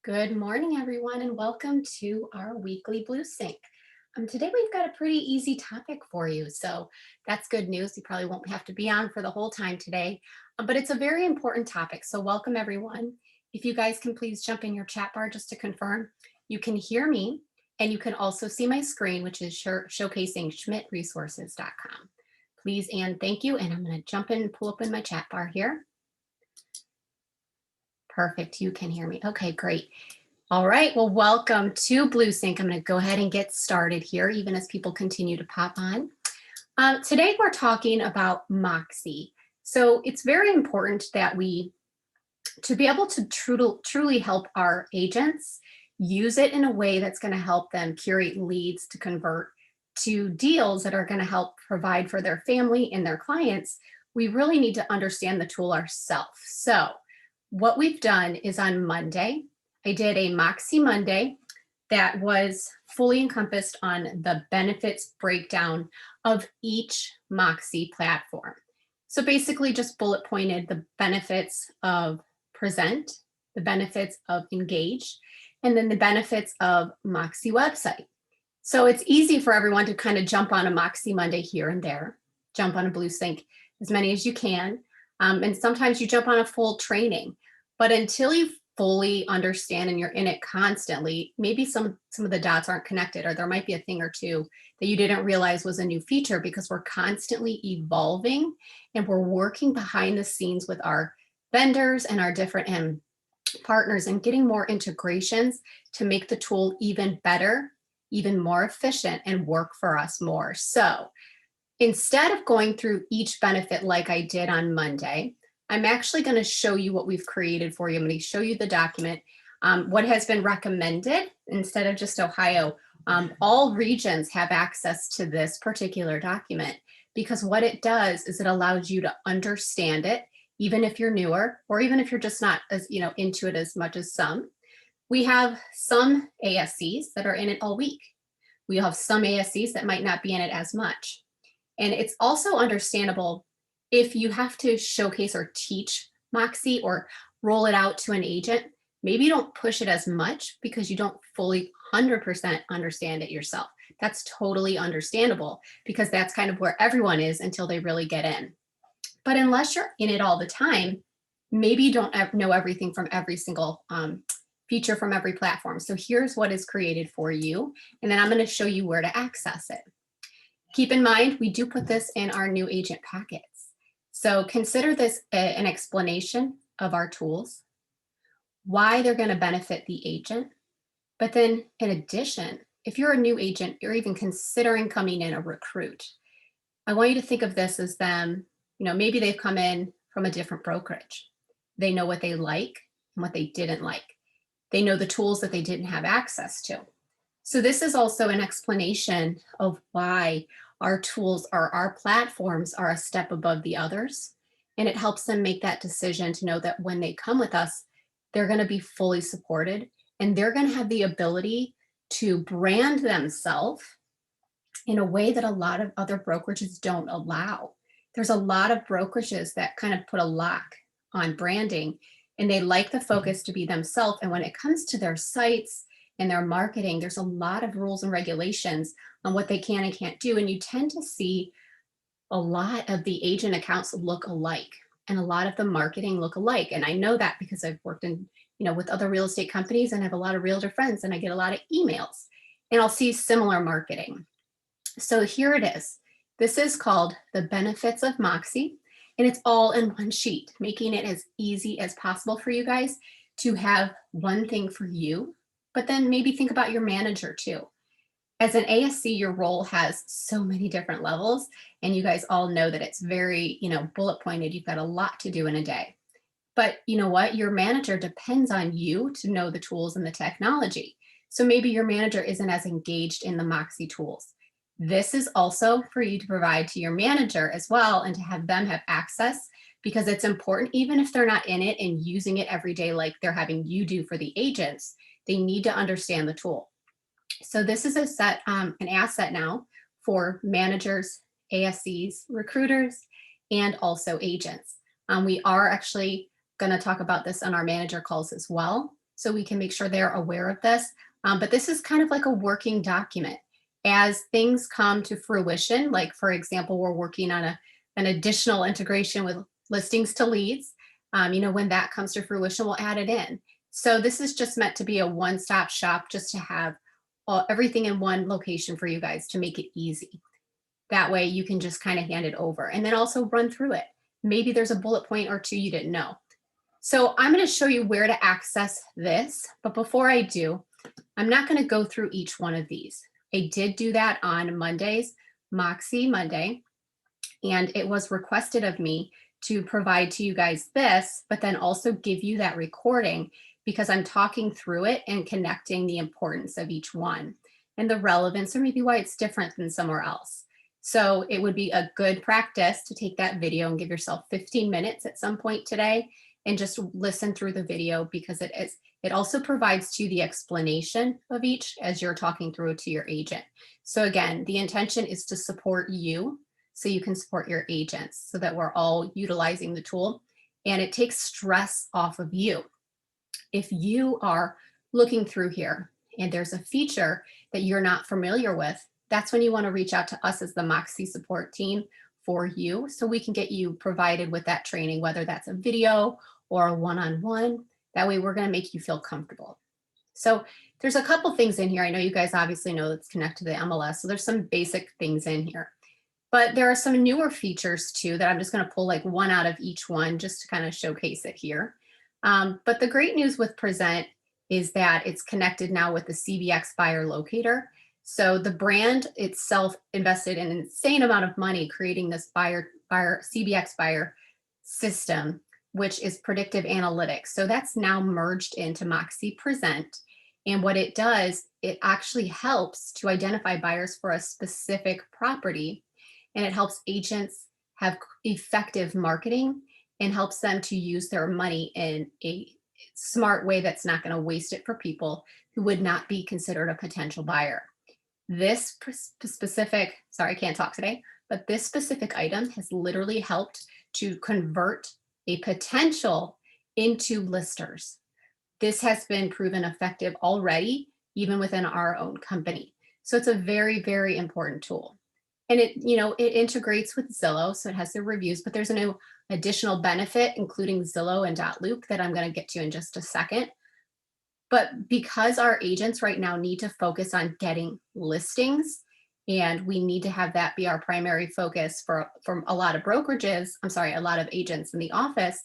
Good morning, everyone, and welcome to our weekly BlueSync. Today, we've got a pretty easy topic for you, so that's good news. You probably won't have to be on for the whole time today, but it's a very important topic, so welcome, everyone. If you guys can please jump in your chat bar just to confirm, you can hear me, and you can also see my screen, which is showcasing schmidtresources.com. Please and thank you, and I'm going to jump in and pull up in my chat bar here. Perfect, you can hear me. Okay, great. All right, well, welcome to BlueSync. I'm going to go ahead and get started here, even as people continue to pop on. Today, we're talking about Moxi. So it's very important that to be able to truly help our agents use it in a way that's going to help them curate leads to convert to deals that are going to help provide for their family and their clients. We really need to understand the tool ourselves. So what we've done is on Monday, I did a Moxi Monday that was fully encompassed on the benefits breakdown of each Moxi platform. So basically just bullet pointed the benefits of Present, the benefits of Engage, and then the benefits of Moxi website. So it's easy for everyone to kind of jump on a Moxi Monday here and there, jump on a BlueSync, as many as you can. And sometimes you jump on a full training, but until you fully understand and you're in it constantly, maybe some of the dots aren't connected, or there might be a thing or two that you didn't realize was a new feature, because we're constantly evolving and we're working behind the scenes with our vendors and our different partners and getting more integrations to make the tool even better, even more efficient, and work for us more. So instead of going through each benefit like I did on Monday, I'm actually going to show you what we've created for you. I'm going to show you the document, what has been recommended instead of just Ohio. All regions have access to this particular document, because what it does is it allows you to understand it, even if you're newer, or even if you're just not as into it as much as some. We have some ASCs that are in it all week. We have some ASCs that might not be in it as much. And it's also understandable if you have to showcase or teach Moxi or roll it out to an agent, maybe you don't push it as much because you don't fully 100% understand it yourself. That's totally understandable, because that's kind of where everyone is until they really get in. But unless you're in it all the time, maybe you don't know everything from every single feature from every platform. So here's what is created for you, and then I'm going to show you where to access it. Keep in mind, we do put this in our new agent packets. So consider this an explanation of our tools, why they're going to benefit the agent. But then in addition, if you're a new agent, you're even considering coming in a recruit, I want you to think of this as them, maybe they've come in from a different brokerage. They know what they like and what they didn't like. They know the tools that they didn't have access to. So this is also an explanation of why our tools or our platforms are a step above the others. And it helps them make that decision to know that when they come with us, they're going to be fully supported, and they're going to have the ability to brand themselves in a way that a lot of other brokerages don't allow. There's a lot of brokerages that kind of put a lock on branding, and they like the focus to be themselves. And when it comes to their sites and their marketing, there's a lot of rules and regulations on what they can and can't do. And you tend to see a lot of the agent accounts look alike, and a lot of the marketing look alike. And I know that because I've worked in, with other real estate companies and have a lot of realtor friends, and I get a lot of emails and I'll see similar marketing. So here it is. This is called the benefits of Moxi, and it's all in one sheet, making it as easy as possible for you guys to have one thing for you, but then maybe think about your manager too. As an ASC, your role has so many different levels, and you guys all know that it's very, bullet pointed. You've got a lot to do in a day. But you know what? Your manager depends on you to know the tools and the technology. So maybe your manager isn't as engaged in the Moxi tools. This is also for you to provide to your manager as well, and to have them have access, because it's important, even if they're not in it and using it every day like they're having you do for the agents, they need to understand the tool. So this is an asset now for managers, ASCs, recruiters, and also agents. We are actually going to talk about this on our manager calls as well. so we can make sure they're aware of this. But this is kind of like a working document. As things come to fruition, like for example, we're working on an additional integration with listings to leads. When that comes to fruition, we'll add it in. So this is just meant to be a one-stop shop, just to have everything in one location for you guys to make it easy. That way you can just kind of hand it over and then also run through it. Maybe there's a bullet point or two you didn't know. So I'm going to show you where to access this. But before I do, I'm not going to go through each one of these. I did do that on Monday's Moxi Monday, and it was requested of me to provide to you guys this, but then also give you that recording, because I'm talking through it and connecting the importance of each one and the relevance, or maybe why it's different than somewhere else. So it would be a good practice to take that video and give yourself 15 minutes at some point today and just listen through the video, because it also provides to you the explanation of each as you're talking through it to your agent. So again, the intention is to support you so you can support your agents, so that we're all utilizing the tool and it takes stress off of you. If you are looking through here and there's a feature that you're not familiar with, that's when you want to reach out to us as the Moxi support team for you, so we can get you provided with that training, whether that's a video or a one-on-one. That way we're going to make you feel comfortable. So there's a couple things in here. I know you guys obviously know that's connected to the MLS. So there's some basic things in here, but there are some newer features too that I'm just going to pull like one out of each one just to kind of showcase it here. But the great news with Present is that it's connected now with the CBX buyer locator. So the brand itself invested an insane amount of money creating this CBX buyer system, which is predictive analytics. So that's now merged into Moxi Present. And what it does, it actually helps to identify buyers for a specific property. And it helps agents have effective marketing and helps them to use their money in a smart way that's not going to waste it for people who would not be considered a potential buyer. This specific, sorry, I can't talk today, but this specific item has literally helped to convert a potential into listers. This has been proven effective already, even within our own company. So it's a very, very important tool. And it integrates with Zillow, so it has the reviews, but there's a new additional benefit, including Zillow and .loop, that I'm going to get to in just a second. But because our agents right now need to focus on getting listings, and we need to have that be our primary focus for a lot of brokerages, a lot of agents in the office,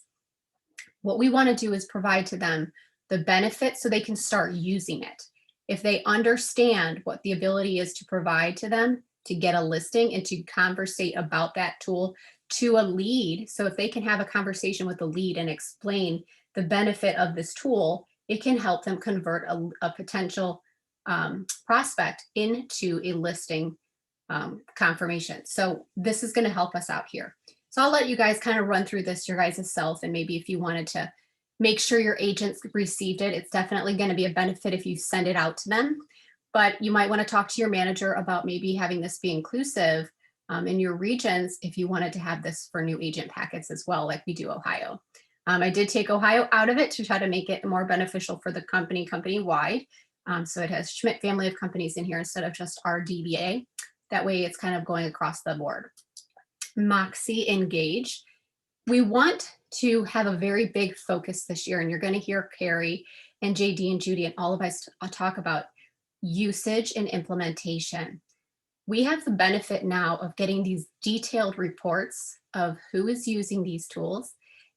what we want to do is provide to them the benefits so they can start using it. If they understand what the ability is to provide to them to get a listing and to conversate about that tool to a lead, so if they can have a conversation with the lead and explain the benefit of this tool, it can help them convert a potential prospect into a listing confirmation. So this is going to help us out here. So I'll let you guys kind of run through this your guys' self, and maybe if you wanted to make sure your agents received it, it's definitely going to be a benefit if you send it out to them. But you might want to talk to your manager about maybe having this be inclusive in your regions if you wanted to have this for new agent packets as well, like we do Ohio. I did take Ohio out of it to try to make it more beneficial for the company-wide. So it has Schmidt family of companies in here instead of just our DBA. That way it's kind of going across the board. Moxi Engage. We want to have a very big focus this year, and you're going to hear Carrie and JD and Judy and all of us talk about usage and implementation. We have the benefit now of getting these detailed reports of who is using these tools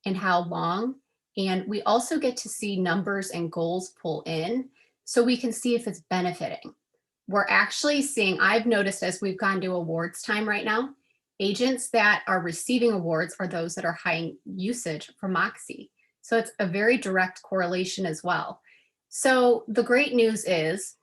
and how long. And we also get to see numbers and goals pull in so we can see if it's benefiting. We're actually seeing, I've noticed as we've gone to awards time right now, agents that are receiving awards are those that are high usage for Moxi. So it's a very direct correlation as well. So the great news is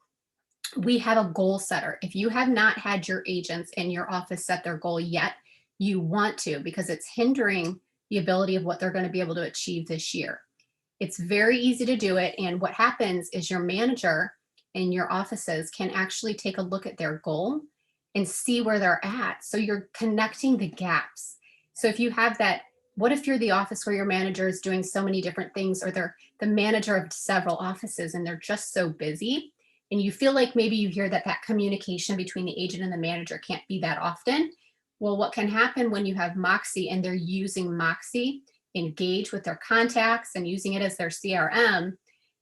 we have a goal setter. If you have not had your agents in your office set their goal yet, you want to, because it's hindering the ability of what they're going to be able to achieve this year. It's very easy to do it. And what happens is your manager in your offices can actually take a look at their goal and see where they're at. So you're connecting the gaps. So if you have that what if you're the office where your manager is doing so many different things, or they're the manager of several offices and they're just so busy, and you feel like maybe you hear that communication between the agent and the manager can't be that often? Well, what can happen when you have Moxi and they're using Moxi, engage with their contacts and using it as their CRM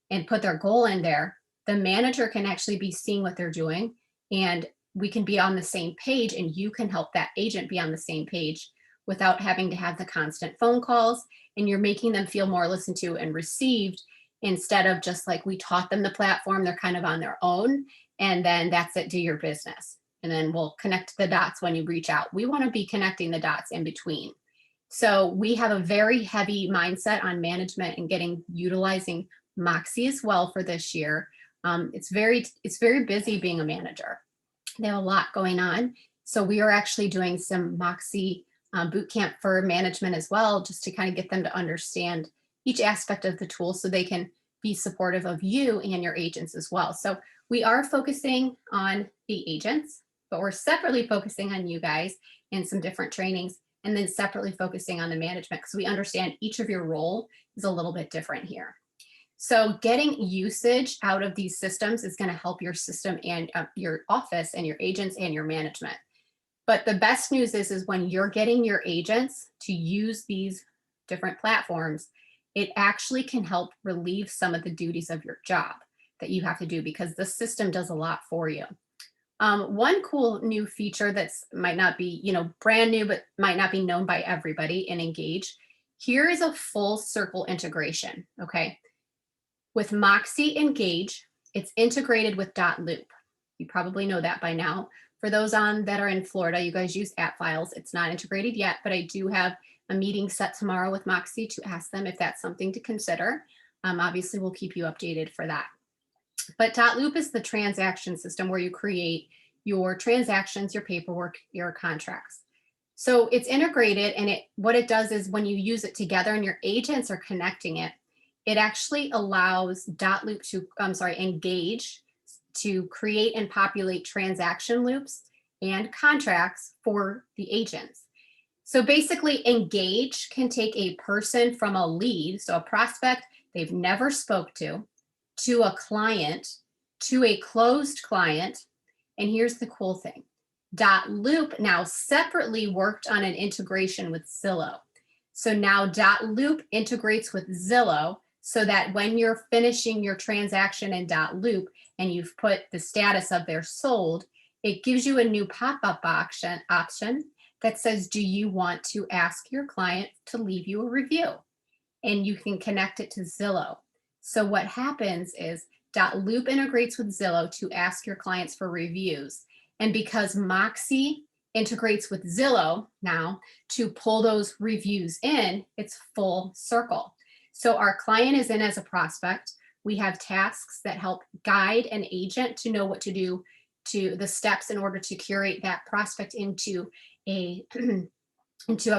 and put their goal in there, the manager can actually be seeing what they're doing, and we can be on the same page, and you can help that agent be on the same page without having to have the constant phone calls, and you're making them feel more listened to and received, instead of just like, we taught them the platform, they're kind of on their own, and then that's it, do your business. And then we'll connect the dots when you reach out. We want to be connecting the dots in between. So we have a very heavy mindset on management and utilizing Moxi as well for this year. It's very busy being a manager. They have a lot going on. So we are actually doing some Moxi boot camp for management as well, just to kind of get them to understand each aspect of the tool so they can be supportive of you and your agents as well. So we are focusing on the agents, but we're separately focusing on you guys in some different trainings, and then separately focusing on the management, because we understand each of your role is a little bit different here. So getting usage out of these systems is going to help your system and your office and your agents and your management. But the best news is when you're getting your agents to use these different platforms, it actually can help relieve some of the duties of your job that you have to do, because the system does a lot for you. One cool new feature that's might not be, brand new, but might not be known by everybody in Engage. Here is a full circle integration, okay? With Moxi Engage, it's integrated with .loop. You probably know that by now. For those that are in Florida, you guys use app files. It's not integrated yet, but I do have a meeting set tomorrow with Moxi to ask them if that's something to consider. Obviously, we'll keep you updated for that. But .loop is the transaction system where you create your transactions, your paperwork, your contracts. So it's integrated, and what it does is when you use it together and your agents are connecting it, it actually allows .loop to, Engage to create and populate transaction loops and contracts for the agents. So basically, Engage can take a person from a lead, so a prospect they've never spoke to a client, to a closed client. And here's the cool thing. .loop now separately worked on an integration with Zillow. So now .loop integrates with Zillow, so that when you're finishing your transaction in .loop and you've put the status of they're sold, it gives you a new pop-up option that says, do you want to ask your client to leave you a review? And you can connect it to Zillow. So what happens is .loop integrates with Zillow to ask your clients for reviews. And because Moxi integrates with Zillow now to pull those reviews in, it's full circle. So our client is in as a prospect. We have tasks that help guide an agent to know what to do, to the steps in order to curate that prospect into a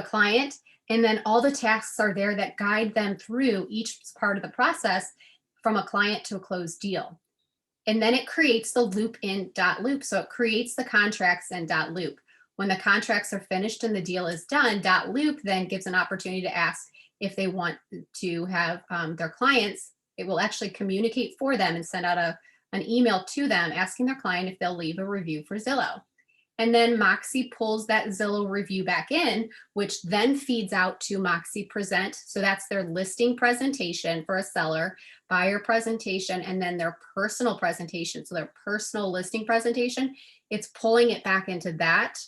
client. And then all the tasks are there that guide them through each part of the process from a client to a closed deal. And then it creates the loop in .loop. So it creates the contracts in .loop. When the contracts are finished and the deal is done, .loop then gives an opportunity to ask if they want to have their clients. It will actually communicate for them and send out an email to them asking their client if they'll leave a review for Zillow. And then Moxi pulls that Zillow review back in, which then feeds out to Moxi Present. So that's their listing presentation for a seller, buyer presentation, and then their personal presentation. So their personal listing presentation, it's pulling it back into that.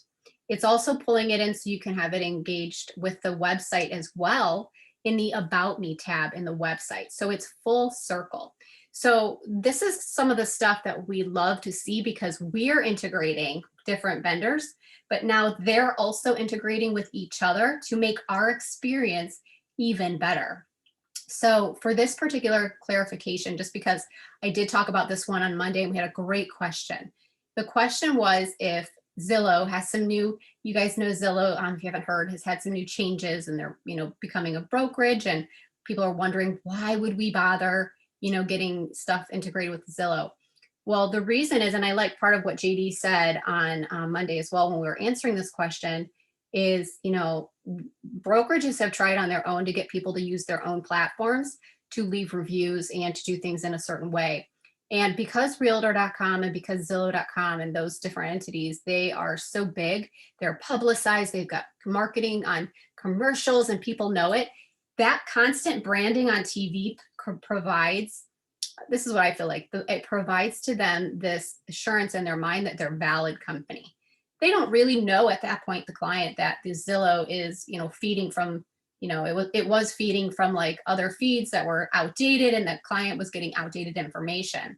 It's also pulling it in so you can have it engaged with the website as well in the About Me tab in the website. So it's full circle. So this is some of the stuff that we love to see, because we're integrating different vendors, but now they're also integrating with each other to make our experience even better. So for this particular clarification, just because I did talk about this one on Monday and we had a great question. The question was if Zillow has some new, you guys know Zillow, if you haven't heard, has had some new changes, and they're, becoming a brokerage, and people are wondering, why would we bother, getting stuff integrated with Zillow? Well, the reason is, and I like part of what JD said on Monday as well when we were answering this question, is, brokerages have tried on their own to get people to use their own platforms to leave reviews and to do things in a certain way. And because Realtor.com and because Zillow.com and those different entities, they are so big, they're publicized, they've got marketing on commercials and people know it. That constant branding on TV provides, this is what I feel like, it provides to them this assurance in their mind that they're a valid company. They don't really know at that point, the client, that the Zillow is, feeding from, it was feeding from like other feeds that were outdated, and the client was getting outdated information.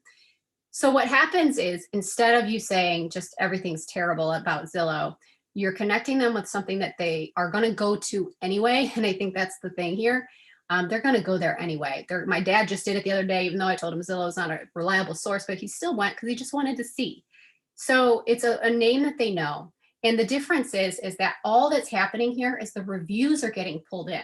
So what happens is, instead of you saying just everything's terrible about Zillow, you're connecting them with something that they are going to go to anyway. And I think that's the thing here. They're going to go there anyway. My dad just did it the other day, even though I told him Zillow is not a reliable source, but he still went because he just wanted to see. So it's a name that they know. And the difference is that all that's happening here is the reviews are getting pulled in.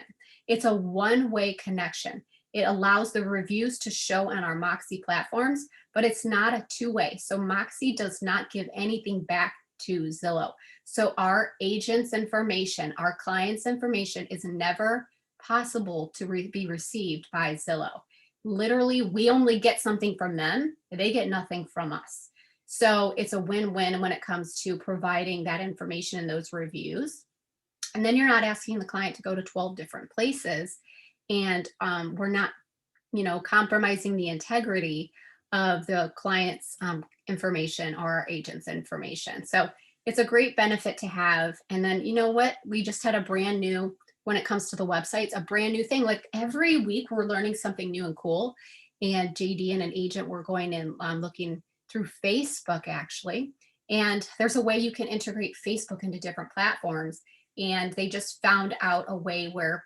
It's a one-way connection. It allows the reviews to show on our Moxi platforms, but it's not a two-way. So Moxi does not give anything back to Zillow. So our agents' information, our clients' information is never possible to be received by Zillow. Literally, we only get something from them. They get nothing from us. So it's a win-win when it comes to providing that information in those reviews. And then you're not asking the client to go to 12 different places, and we're not, compromising the integrity of the client's information or our agent's information. So it's a great benefit to have. And then, you know what? We just had a brand new, when it comes to the websites, a brand new thing. Like every week we're learning something new and cool. And JD and an agent were going in looking through Facebook actually. And there's a way you can integrate Facebook into different platforms. And they just found out a way where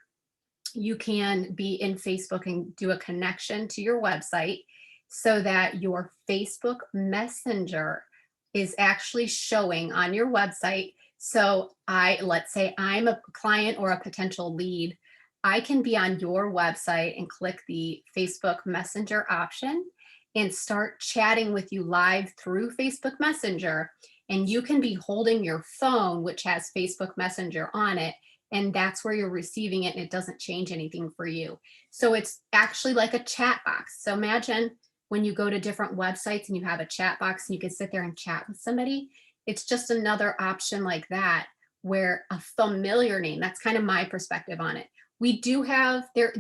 you can be in Facebook and do a connection to your website so that your Facebook Messenger is actually showing on your website. So let's say I'm a client or a potential lead, I can be on your website and click the Facebook Messenger option and start chatting with you live through Facebook Messenger. And you can be holding your phone, which has Facebook Messenger on it, and that's where you're receiving it, and it doesn't change anything for you. So it's actually like a chat box. So imagine when you go to different websites and you have a chat box and you can sit there and chat with somebody. It's just another option like that, where a familiar name, that's kind of my perspective on it. We do have, there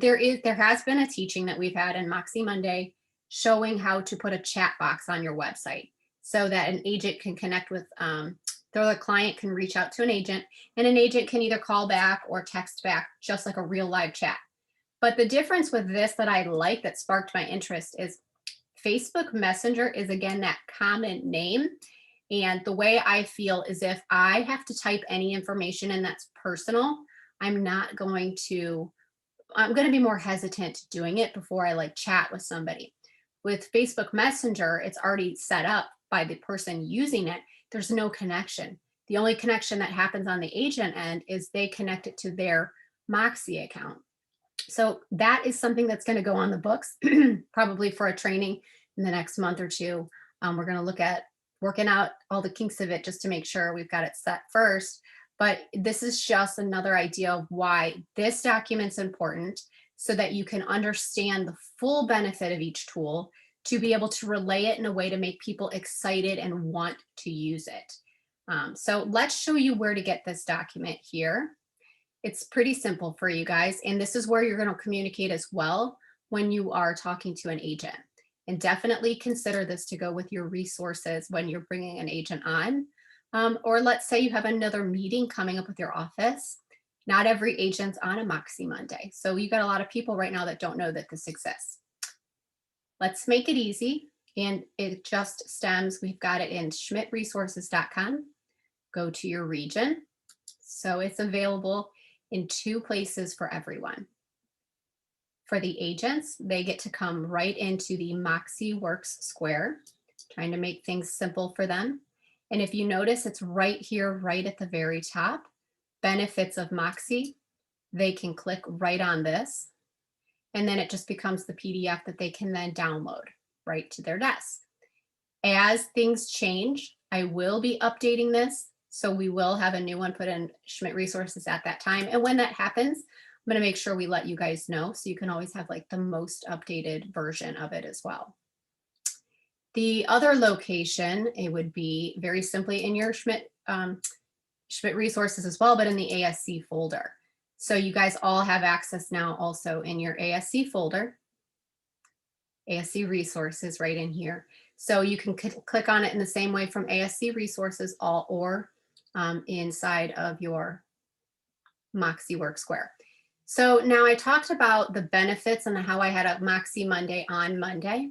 has been a teaching that we've had in Moxi Monday showing how to put a chat box on your website so that an agent can connect with, the client can reach out to an agent, and an agent can either call back or text back, just like a real live chat. But the difference with this that I like, that sparked my interest, is Facebook Messenger is, again, that common name. And the way I feel is, if I have to type any information in that's personal, I'm going to be more hesitant doing it before I chat with somebody. With Facebook Messenger, it's already set up by the person using it. There's no connection. The only connection that happens on the agent end is they connect it to their Moxi account. So that is something that's going to go on the books, probably for a training in the next month or two. We're going to look at working out all the kinks of it just to make sure we've got it set first. But this is just another idea of why this document's important, so that you can understand the full benefit of each tool, to be able to relay it in a way to make people excited and want to use it. So let's show you where to get this document here. It's pretty simple for you guys. And this is where you're going to communicate as well when you are talking to an agent. And definitely consider this to go with your resources when you're bringing an agent on. Or let's say you have another meeting coming up with your office. Not every agent's on a Moxi Monday. So you got a lot of people right now that don't know that this exists. Let's make it easy. And it just stems, we've got it in schmidtresources.com. Go to your region. So it's available in 2 places for everyone. For the agents, they get to come right into the Moxi Works Square, trying to make things simple for them. And if you notice, it's right here, right at the very top, benefits of Moxi. They can click right on this, and then it just becomes the PDF that they can then download right to their desk. As things change, I will be updating this So we will have a new one put in Schmidt Resources at that time. And when that happens, I'm going to make sure we let you guys know so you can always have like the most updated version of it as well. The other location, it would be very simply in your Schmidt Resources as well, but in the ASC folder. So you guys all have access now also in your ASC folder, ASC Resources right in here. So you can click on it in the same way from ASC Resources or inside of your Moxi Work Square. So now I talked about the benefits and how I had a Moxi Monday on Monday.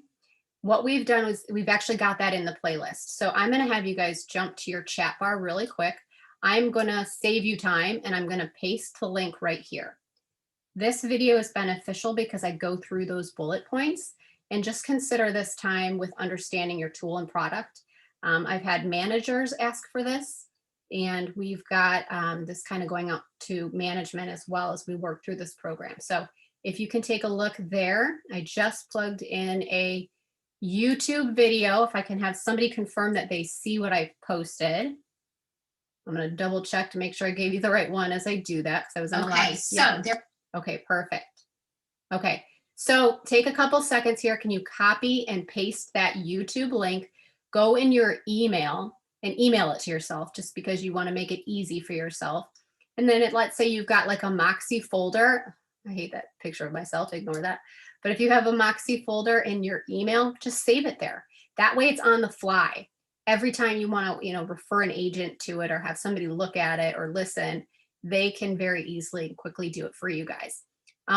What we've done is we've actually got that in the playlist. So I'm going to have you guys jump to your chat bar really quick. I'm going to save you time and I'm going to paste the link right here. This video is beneficial because I go through those bullet points, and just consider this time with understanding your tool and product. I've had managers ask for this, and we've got this kind of going up to management as well as we work through this program. So if you can take a look there, I just plugged in a YouTube video. If I can have somebody confirm that they see what I've posted. I'm going to double check to make sure I gave you the right one as I do that, because I was on a live. So there. Okay, perfect. Okay, so take a couple seconds here. Can you copy and paste that YouTube link? Go in your email and email it to yourself, just because you want to make it easy for yourself. And then let's say you've got like a Moxi folder. I hate that picture of myself, ignore that. But if you have a Moxi folder in your email, just save it there. That way it's on the fly. Every time you want to, refer an agent to it or have somebody look at it or listen, they can very easily and quickly do it for you guys.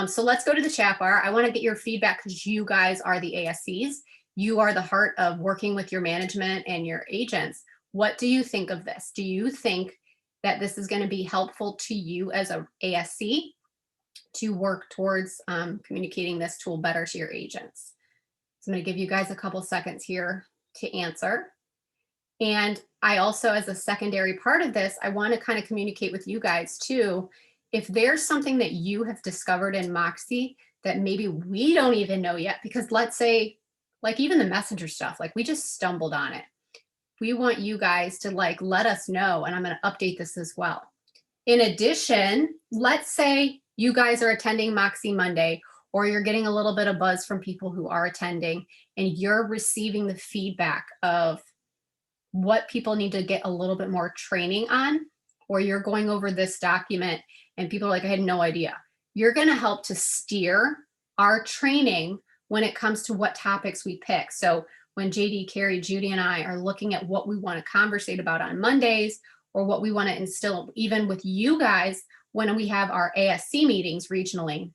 So let's go to the chat bar. I want to get your feedback because you guys are the ASCs. You are the heart of working with your management and your agents. What do you think of this? Do you think that this is going to be helpful to you as a ASC to work towards communicating this tool better to your agents? So I'm going to give you guys a couple seconds here to answer. And I also, as a secondary part of this, I want to kind of communicate with you guys too. If there's something that you have discovered in Moxi that maybe we don't even know yet, because let's say, like even the messenger stuff, like we just stumbled on it. We want you guys to let us know, and I'm going to update this as well. In addition, let's say you guys are attending Moxi Monday, or you're getting a little bit of buzz from people who are attending, and you're receiving the feedback of what people need to get a little bit more training on, or you're going over this document and people are like, I had no idea. You're going to help to steer our training when it comes to what topics we pick. So when JD, Carrie, Judy, and I are looking at what we want to conversate about on Mondays, or what we want to instill even with you guys when we have our ASC meetings regionally,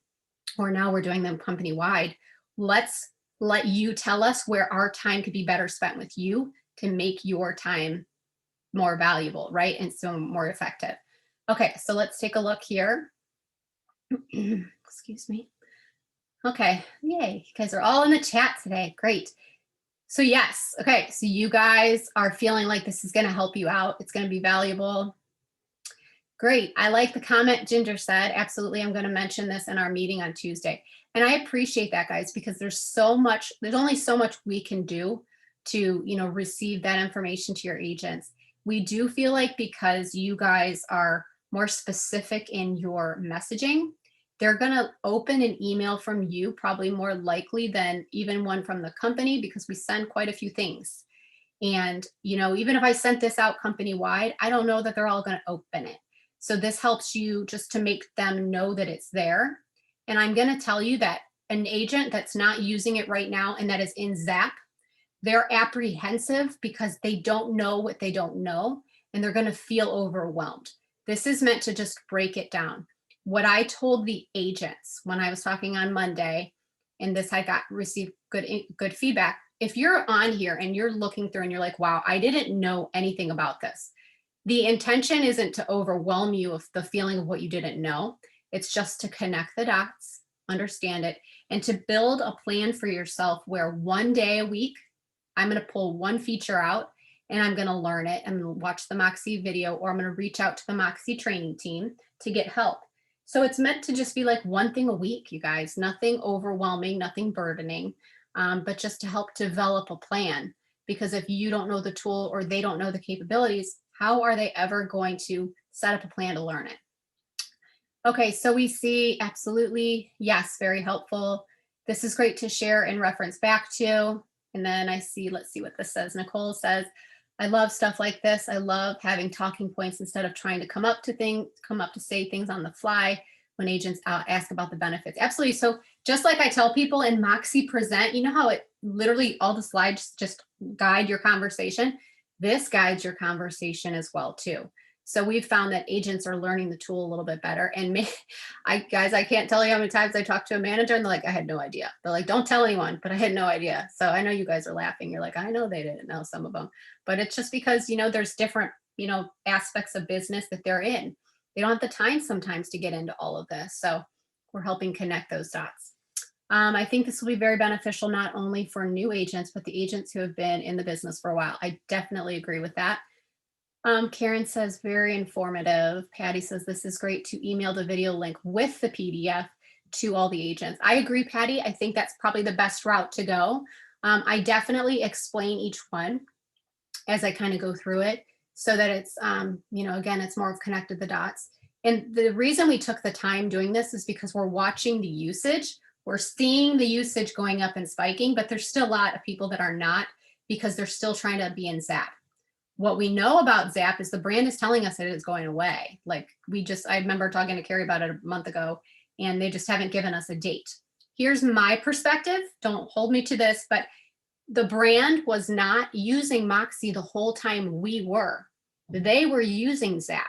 or now we're doing them company-wide, let's let you tell us where our time could be better spent with you to make your time more valuable, right? And so more effective. Okay, so let's take a look here. Excuse me. Okay, yay, you guys are all in the chat today, great. So yes, okay, so you guys are feeling like this is gonna help you out, it's gonna be valuable. Great, I like the comment Ginger said, absolutely, I'm gonna mention this in our meeting on Tuesday. And I appreciate that, guys, because there's only so much we can do to receive that information to your agents. We do feel like because you guys are more specific in your messaging, they're going to open an email from you probably more likely than even one from the company, because we send quite a few things. And even if I sent this out company-wide, I don't know that they're all going to open it. So this helps you just to make them know that it's there. And I'm going to tell you that an agent that's not using it right now and that is in Zap, they're apprehensive because they don't know what they don't know, and they're going to feel overwhelmed. This is meant to just break it down. What I told the agents when I was talking on Monday, and this I received good feedback. If you're on here and you're looking through and you're like, wow, I didn't know anything about this. The intention isn't to overwhelm you with the feeling of what you didn't know. It's just to connect the dots, understand it, and to build a plan for yourself where one day a week, I'm going to pull one feature out and I'm going to learn it and watch the Moxi video, or I'm going to reach out to the Moxi training team to get help. So it's meant to just be like one thing a week, you guys, nothing overwhelming, nothing burdening, but just to help develop a plan. Because if you don't know the tool or they don't know the capabilities, How are they ever going to set up a plan to learn it? Okay, so we see absolutely, yes, very helpful. This is great to share and reference back to. And then I see, let's see what this says. Nicole says, I love stuff like this. I love having talking points instead of trying to come up to say things on the fly when agents ask about the benefits. Absolutely. So just like I tell people in Moxi Present, you know how it literally all the slides just guide your conversation? This guides your conversation as well too. So we've found that agents are learning the tool a little bit better. And guys, I can't tell you how many times I talk to a manager and they're like, I had no idea. They're like, don't tell anyone, but I had no idea. So I know you guys are laughing. You're like, I know they didn't know, some of them, but it's just because, there's different, aspects of business that they're in. They don't have the time sometimes to get into all of this. So we're helping connect those dots. I think this will be very beneficial, not only for new agents, but the agents who have been in the business for a while. I definitely agree with that. Karen says, very informative. Patty says, this is great to email the video link with the PDF to all the agents. I agree, Patty. I think that's probably the best route to go. I definitely explain each one as I kind of go through it so that it's, again, it's more of connected the dots. And the reason we took the time doing this is because we're watching the usage. We're seeing the usage going up and spiking, but there's still a lot of people that are not because they're still trying to be in Zap. What we know about Zap is the brand is telling us that it's going away. Like I remember talking to Carrie about it a month ago, and they just haven't given us a date. Here's my perspective. Don't hold me to this, but the brand was not using Moxi the whole time we were. They were using Zap.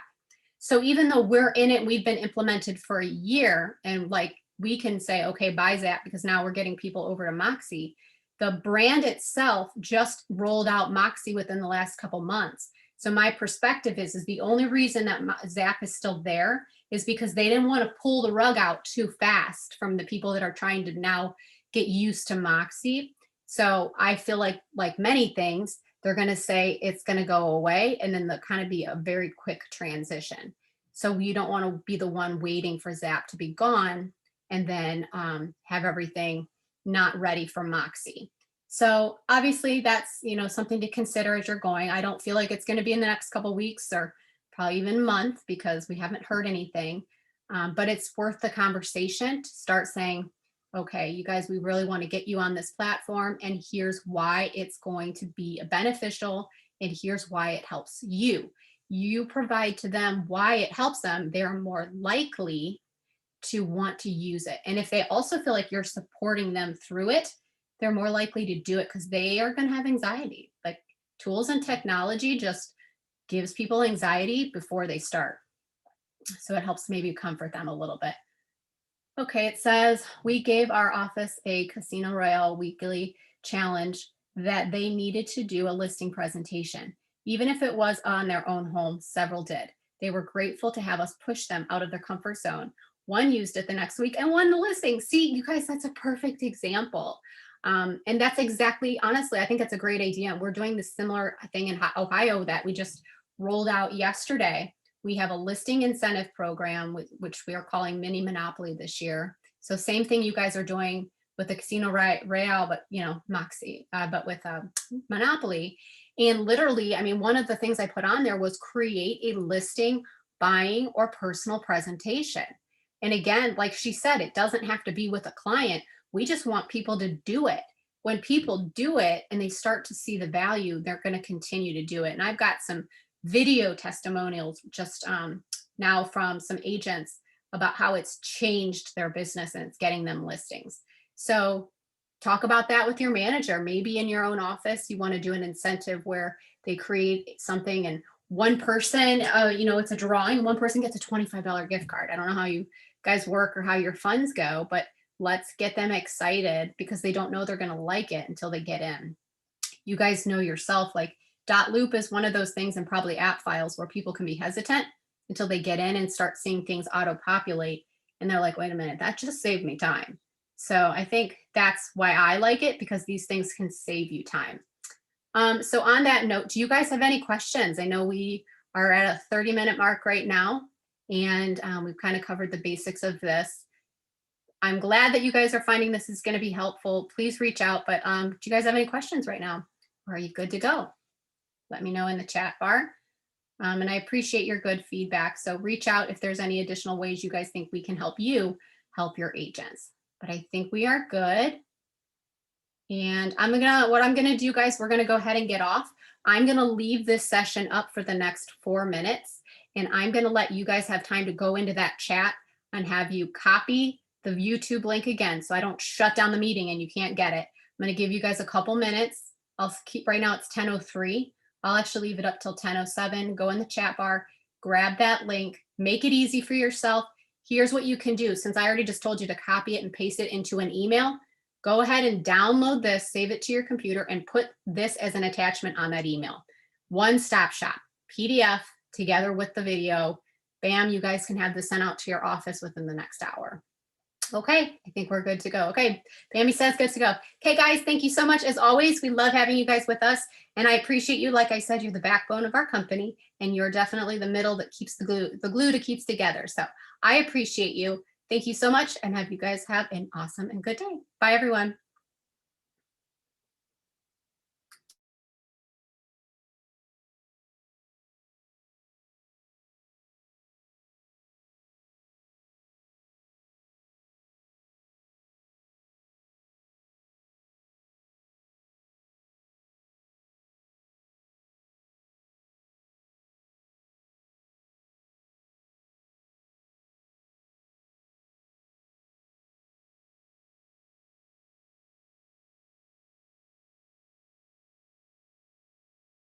So even though we're in it, we've been implemented for a year, and like we can say, okay, buy Zap because now we're getting people over to Moxi. The brand itself just rolled out Moxi within the last couple months. So my perspective is the only reason that Zap is still there is because they didn't want to pull the rug out too fast from the people that are trying to now get used to Moxi. So I feel like many things, they're going to say it's going to go away and then there'll kind of be a very quick transition. So you don't want to be the one waiting for Zap to be gone and then have everything not ready for Moxi. So obviously that's, something to consider as you're going. I don't feel like it's going to be in the next couple of weeks or probably even month because we haven't heard anything. But it's worth the conversation to start saying, okay, you guys, we really want to get you on this platform and here's why it's going to be beneficial and here's why it helps you. You provide to them why it helps them. They're more likely to want to use it. And if they also feel like you're supporting them through it, they're more likely to do it because they are going to have anxiety. Like tools and technology just gives people anxiety before they start. So it helps maybe comfort them a little bit. Okay, it says, we gave our office a Casino Royale weekly challenge that they needed to do a listing presentation. Even if it was on their own home, several did. They were grateful to have us push them out of their comfort zone. One used it the next week and won the listing. See, you guys, that's a perfect example. And that's exactly, honestly, I think that's a great idea. We're doing this similar thing in Ohio that we just rolled out yesterday. We have a listing incentive program, which we are calling Mini Monopoly this year. So same thing you guys are doing with the Casino Royale, but Moxi, but with Monopoly. And literally, I mean, one of the things I put on there was create a listing, buying, or personal presentation. And again, like she said, it doesn't have to be with a client. We just want people to do it. When people do it and they start to see the value, they're going to continue to do it. And I've got some video testimonials just now from some agents about how it's changed their business and it's getting them listings. So talk about that with your manager. Maybe in your own office, you want to do an incentive where they create something and one person, it's a drawing, one person gets a $25 gift card. I don't know how you guys work or how your funds go, but let's get them excited because they don't know they're going to like it until they get in. You guys know yourself, like dot loop is one of those things and probably app files where people can be hesitant until they get in and start seeing things auto-populate. And they're like, wait a minute, that just saved me time. So I think that's why I like it because these things can save you time. So on that note, do you guys have any questions? I know we are at a 30-minute mark right now, and we've kind of covered the basics of this. I'm glad that you guys are finding this is going to be helpful. Please reach out, but do you guys have any questions right now? Or are you good to go? Let me know in the chat bar. And I appreciate your good feedback. So reach out if there's any additional ways you guys think we can help you help your agents. But I think we are good. And what I'm gonna do, guys, we're gonna go ahead and get off. I'm gonna leave this session up for the next 4 minutes, and I'm gonna let you guys have time to go into that chat and have you copy the YouTube link again, so I don't shut down the meeting and you can't get it. I'm gonna give you guys a couple minutes. I'll keep, right now it's 10:03. I'll actually leave it up till 10:07. Go in the chat bar, grab that link, make it easy for yourself. Here's what you can do. Since I already just told you to copy it and paste it into an email, go ahead and download this, save it to your computer, and put this as an attachment on that email. One-stop shop, PDF together with the video. Bam, you guys can have this sent out to your office within the next hour. Okay, I think we're good to go. Okay, Bammy says good to go. Okay, guys, thank you so much. As always, we love having you guys with us, and I appreciate you. Like I said, you're the backbone of our company, and you're definitely the middle that keeps the glue that keeps together. So I appreciate you. Thank you so much, and have you guys have an awesome and good day. Bye, everyone.